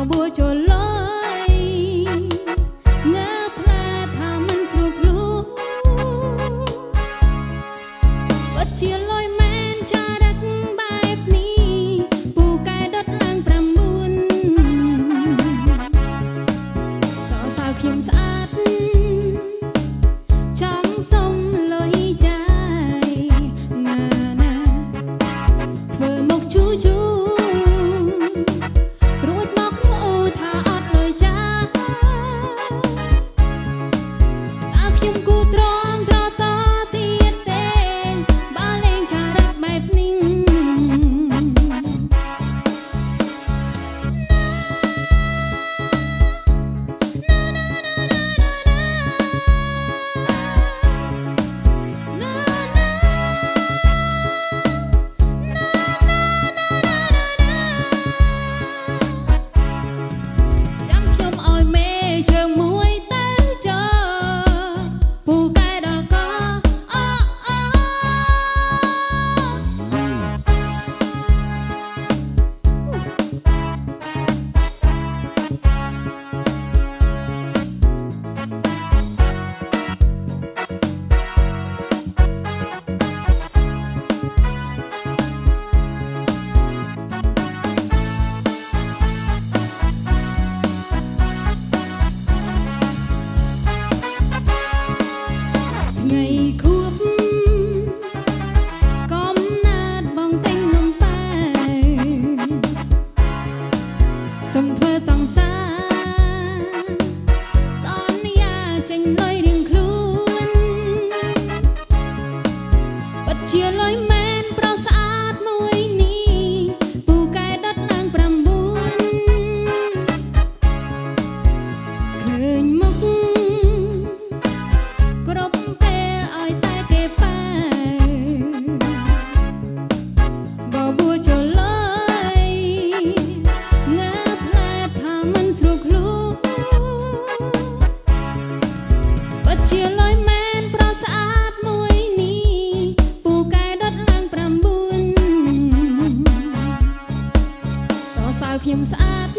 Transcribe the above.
បួចូលលយងើផ្លែថាមិនស្រួលខ្លួនពិតជាលយមែនចារឹកបែបនេះពូកែដុតឡើង9សរសើរខ្ញុំស្អាតចង់សុំលុយចាយណាណាធ្វើមកជូជូរួចមកគ្រូថាអត់លុយចាតើខ្ញុំគូត្រង់ត្រតទៀតទេបើលេងចារឹកបែបនេះចាំខ្ញុំឲ្យមេជើងមួយទៅចោពូកែដល់កអូអូថ្ងៃខួបកំណើតបងតែងនំប៉ែសុំធ្វើសង្សារសន្យាចេញលុយរៀងខ្លួនពិតជាលុយមែនប្រុសស្អាតមួយនេះពូកែដុតឡើង9ឃើញមុខគ្រប់ពេលឲ្យតែគេប៉ែបបួចូលលយងើផ្លែថាមិនស្រួលខ្លួនពិតជាលុយមែនប្រុសស្អាតមួយនេះពូកែដុតឡើង9សរសើរខ្ញុំស្អាត